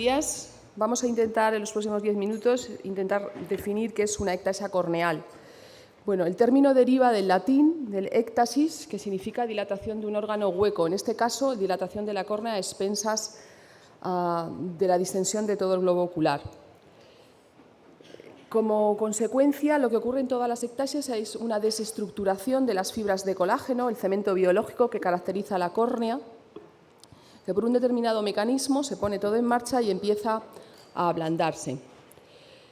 Señorías, vamos a intentar en los próximos 10 minutos definir qué es una ectasia corneal. Bueno, el término deriva del latín, del ectasis, que significa dilatación de un órgano hueco, en este caso dilatación de la córnea a expensas de la distensión de todo el globo ocular. Como consecuencia, lo que ocurre en todas las ectasias es una desestructuración de las fibras de colágeno, el cemento biológico que caracteriza la córnea, que por un determinado mecanismo se pone todo en marcha y empieza a ablandarse.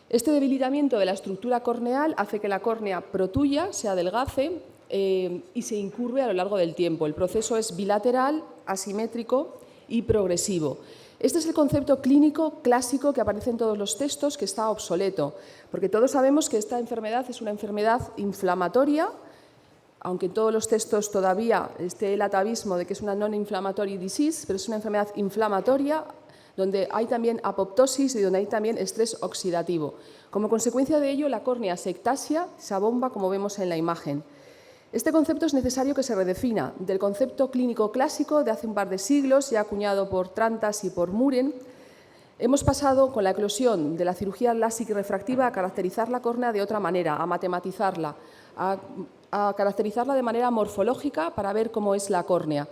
Este debilitamiento de la estructura corneal hace que la córnea protuya, se adelgace y se incurve a lo largo del tiempo. El proceso es bilateral, asimétrico y progresivo. Este es el concepto clínico clásico que aparece en todos los textos, que está obsoleto, porque todos sabemos que esta enfermedad es una enfermedad inflamatoria, aunque en todos los textos todavía esté el atavismo de que es una non-inflammatory disease, pero es una enfermedad inflamatoria donde hay también apoptosis y donde hay también estrés oxidativo. Como consecuencia de ello, la córnea se ectasia, se abomba, como vemos en la imagen. Este concepto es necesario que se redefina del concepto clínico clásico de hace un par de siglos, ya acuñado por Trantas y por Muren. Hemos pasado, con la eclosión de la cirugía lásica refractiva, a caracterizar la córnea de otra manera, a matematizarla, a caracterizarla de manera morfológica para ver cómo es la córnea.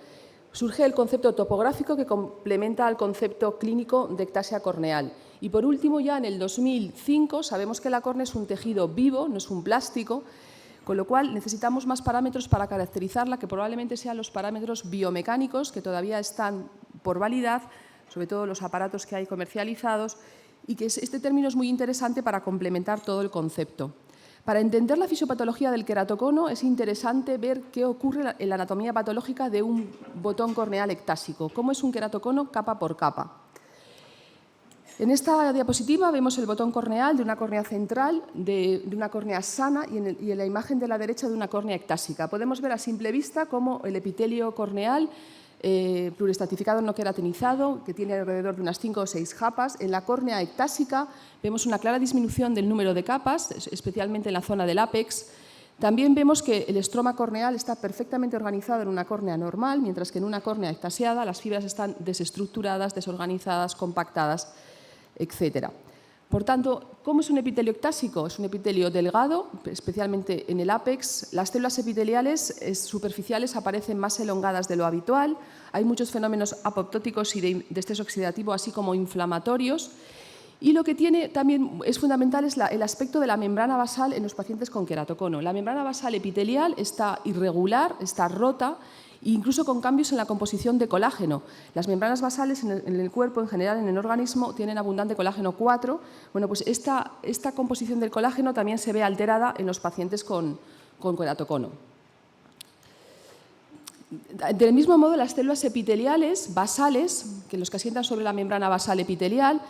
Surge el concepto topográfico que complementa al concepto clínico de ectasia corneal. Y por último, ya en el 2005, sabemos que la córnea es un tejido vivo, no es un plástico, con lo cual necesitamos más parámetros para caracterizarla, que probablemente sean los parámetros biomecánicos, que todavía están por validar, sobre todo los aparatos que hay comercializados, y que este término es muy interesante para complementar todo el concepto. Para entender la fisiopatología del queratocono es interesante ver qué ocurre en la anatomía patológica de un botón corneal ectásico, cómo es un queratocono capa por capa. En esta diapositiva vemos el botón corneal de una córnea central, de una córnea sana y en la imagen de la derecha de una córnea ectásica. Podemos ver a simple vista cómo el epitelio corneal pluriestratificado no queratinizado, que tiene alrededor de unas 5 o 6 capas. En la córnea ectásica vemos una clara disminución del número de capas, especialmente en la zona del ápex. También vemos que el estroma corneal está perfectamente organizado en una córnea normal, mientras que en una córnea ectasiada las fibras están desestructuradas, desorganizadas, compactadas, etc. Por tanto, ¿cómo es un epitelio ectásico? Es un epitelio delgado, especialmente en el ápex. Las células epiteliales superficiales aparecen más elongadas de lo habitual. Hay muchos fenómenos apoptóticos y de estrés oxidativo, así como inflamatorios. Y lo que tiene también es fundamental es el aspecto de la membrana basal en los pacientes con queratocono. La membrana basal epitelial está irregular, está rota, incluso con cambios en la composición de colágeno. Las membranas basales en el cuerpo, en general en el organismo, tienen abundante colágeno 4. Bueno, pues esta composición del colágeno también se ve alterada en los pacientes con queratocono. Del mismo modo, las células epiteliales basales, que los que asientan sobre la membrana basal epitelial,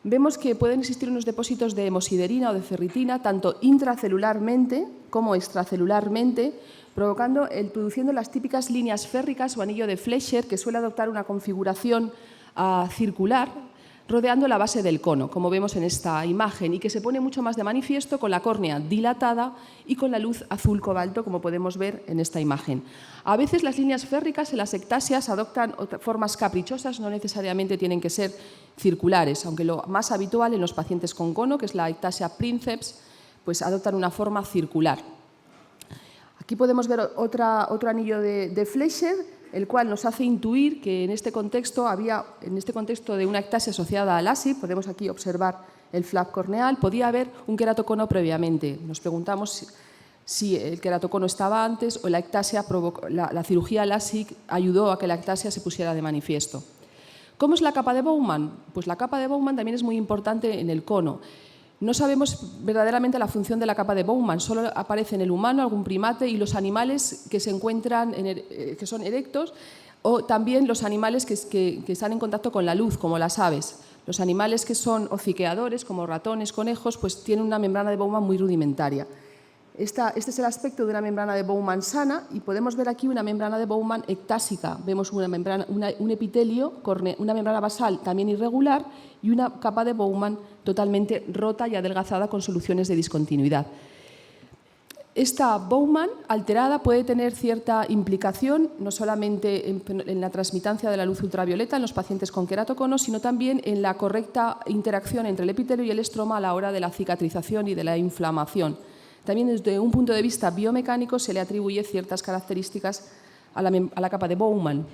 vemos que pueden existir unos depósitos de hemosiderina o de ferritina, tanto intracelularmente como extracelularmente, produciendo las típicas líneas férricas o anillo de Fleischer, que suele adoptar una configuración circular, rodeando la base del cono, como vemos en esta imagen, y que se pone mucho más de manifiesto con la córnea dilatada y con la luz azul cobalto, como podemos ver en esta imagen. A veces las líneas férricas en las ectasias adoptan formas caprichosas, no necesariamente tienen que ser circulares, aunque lo más habitual en los pacientes con cono, que es la ectasia princeps, pues adoptan una forma circular. Aquí podemos ver otro anillo de Fleischer, el cual nos hace intuir que en este contexto de una ectasia asociada al ASI, podemos aquí observar el flap corneal, podía haber un queratocono previamente. Nos preguntamos si el queratocono estaba antes o la ectasia la cirugía LASIK ayudó a que la ectasia se pusiera de manifiesto. ¿Cómo es la capa de Bowman? Pues la capa de Bowman también es muy importante en el cono. No sabemos verdaderamente la función de la capa de Bowman, solo aparece en el humano, algún primate y los animales que se encuentran, que son erectos, o también los animales que están en contacto con la luz, como las aves. Los animales que son hociqueadores, como ratones, conejos, pues tienen una membrana de Bowman muy rudimentaria. Este es el aspecto de una membrana de Bowman sana y podemos ver aquí una membrana de Bowman ectásica. Vemos un epitelio, una membrana basal también irregular y una capa de Bowman totalmente rota y adelgazada con soluciones de discontinuidad. Esta Bowman alterada puede tener cierta implicación no solamente en la transmitancia de la luz ultravioleta en los pacientes con queratocono, sino también en la correcta interacción entre el epitelio y el estroma a la hora de la cicatrización y de la inflamación. También desde un punto de vista biomecánico se le atribuye ciertas características a la capa de Bowman.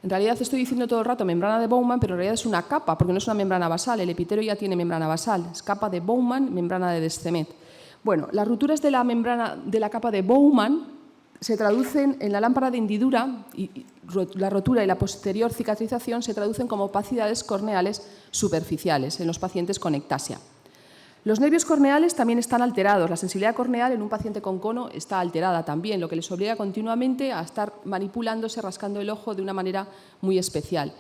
En realidad estoy diciendo todo el rato membrana de Bowman, pero en realidad es una capa, porque no es una membrana basal. El epitelio ya tiene membrana basal. Es capa de Bowman, membrana de Descemet. Bueno, las rupturas de la membrana de la capa de Bowman se traducen en la lámpara de hendidura y la rotura y la posterior cicatrización se traducen como opacidades corneales superficiales en los pacientes con ectasia. Los nervios corneales también están alterados. La sensibilidad corneal en un paciente con cono está alterada también, lo que les obliga continuamente a estar manipulándose, rascando el ojo de una manera muy especial.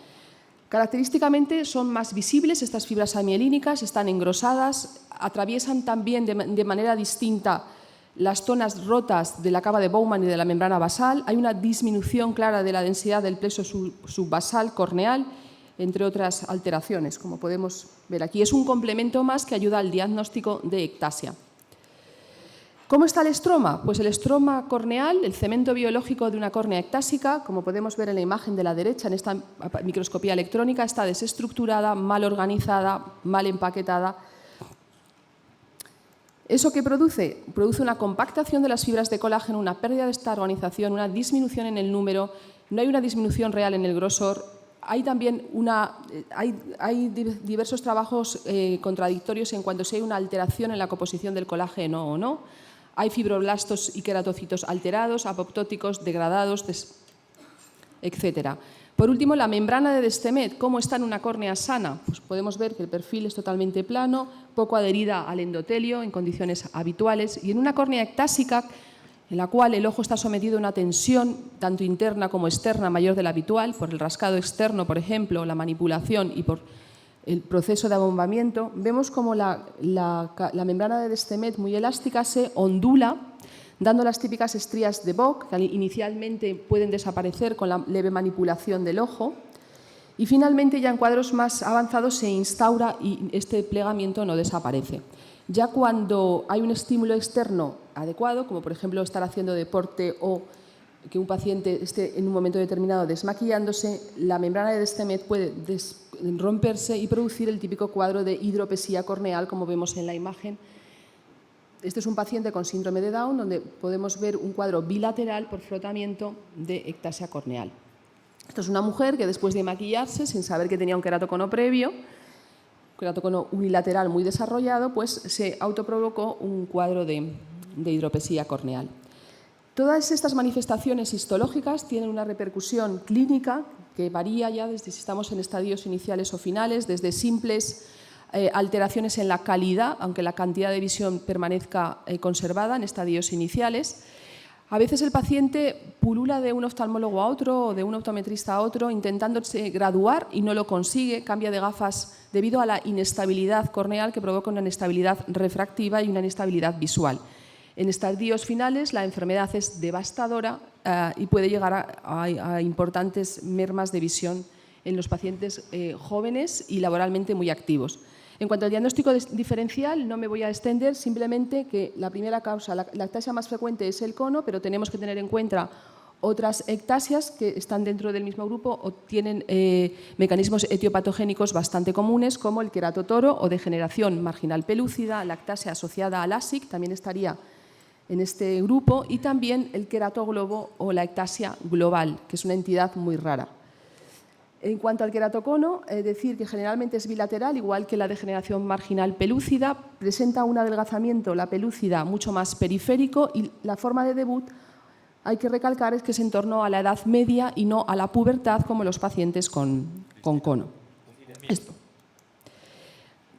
Característicamente son más visibles estas fibras amielínicas, están engrosadas, atraviesan también de manera distinta las zonas rotas de la capa de Bowman y de la membrana basal. Hay una disminución clara de la densidad del plexo subbasal corneal, entre otras alteraciones, como podemos ver aquí. Es un complemento más que ayuda al diagnóstico de ectasia. ¿Cómo está el estroma? Pues el estroma corneal, el cemento biológico de una córnea ectásica, como podemos ver en la imagen de la derecha, en esta microscopía electrónica, está desestructurada, mal organizada, mal empaquetada. ¿Eso qué produce? Produce una compactación de las fibras de colágeno, una pérdida de esta organización, una disminución en el número, no hay una disminución real en el grosor. Hay también hay diversos trabajos contradictorios en cuanto a si hay una alteración en la composición del colágeno o no. Hay fibroblastos y queratocitos alterados, apoptóticos, degradados, etc. Por último, la membrana de Descemet, ¿cómo está en una córnea sana? Pues podemos ver que el perfil es totalmente plano, poco adherida al endotelio en condiciones habituales, y en una córnea ectásica, en la cual el ojo está sometido a una tensión tanto interna como externa mayor de la habitual, por el rascado externo, por ejemplo, la manipulación y por el proceso de abombamiento, vemos como la membrana de Descemet muy elástica se ondula, dando las típicas estrías de Bock, que inicialmente pueden desaparecer con la leve manipulación del ojo, y finalmente ya en cuadros más avanzados se instaura y este plegamiento no desaparece. Ya cuando hay un estímulo externo adecuado, como por ejemplo estar haciendo deporte o que un paciente esté en un momento determinado desmaquillándose, la membrana de Descemet puede romperse y producir el típico cuadro de hidropesía corneal, como vemos en la imagen. Este es un paciente con síndrome de Down, donde podemos ver un cuadro bilateral por frotamiento de ectasia corneal. Esto es una mujer que después de maquillarse, sin saber que tenía un queratocono previo, queratocono unilateral muy desarrollado, pues se autoprovocó un cuadro de hidropesía corneal. Todas estas manifestaciones histológicas tienen una repercusión clínica que varía ya desde si estamos en estadios iniciales o finales, desde simples alteraciones en la calidad, aunque la cantidad de visión permanezca conservada en estadios iniciales. A veces el paciente pulula de un oftalmólogo a otro o de un optometrista a otro intentándose graduar y no lo consigue, cambia de gafas debido a la inestabilidad corneal que provoca una inestabilidad refractiva y una inestabilidad visual. En estadios finales la enfermedad es devastadora y puede llegar a importantes mermas de visión en los pacientes jóvenes y laboralmente muy activos. En cuanto al diagnóstico diferencial, no me voy a extender, simplemente que la primera causa, la ectasia más frecuente es el cono, pero tenemos que tener en cuenta otras ectasias que están dentro del mismo grupo o tienen mecanismos etiopatogénicos bastante comunes, como el queratotoro o degeneración marginal pelúcida, la ectasia asociada al ASIC también estaría en este grupo, y también el queratoglobo o la ectasia global, que es una entidad muy rara. En cuanto al queratocono, decir que generalmente es bilateral, igual que la degeneración marginal pelúcida, presenta un adelgazamiento, la pelúcida, mucho más periférico, y la forma de debut, hay que recalcar, es que es en torno a la edad media y no a la pubertad, como los pacientes con cono. Esto.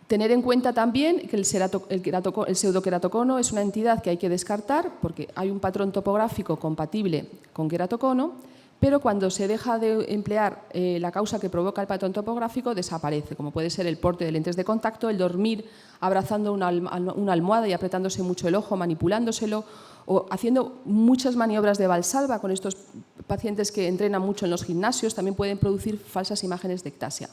Tener en cuenta también que el pseudoqueratocono es una entidad que hay que descartar porque hay un patrón topográfico compatible con queratocono, pero cuando se deja de emplear la causa que provoca el patrón topográfico desaparece, como puede ser el porte de lentes de contacto, el dormir abrazando una almohada y apretándose mucho el ojo, manipulándoselo, o haciendo muchas maniobras de valsalva con estos pacientes que entrenan mucho en los gimnasios, también pueden producir falsas imágenes de ectasia.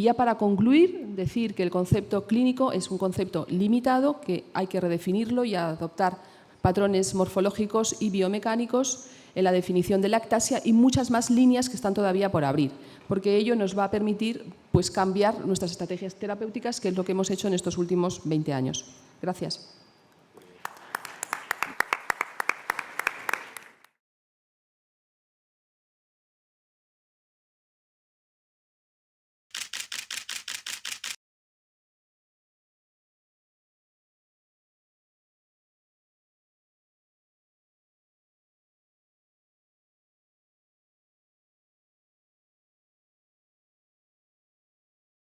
Y ya para concluir, decir que el concepto clínico es un concepto limitado, que hay que redefinirlo y adoptar patrones morfológicos y biomecánicos en la definición de lactasia y muchas más líneas que están todavía por abrir, porque ello nos va a permitir cambiar nuestras estrategias terapéuticas, que es lo que hemos hecho en estos últimos 20 años. Gracias.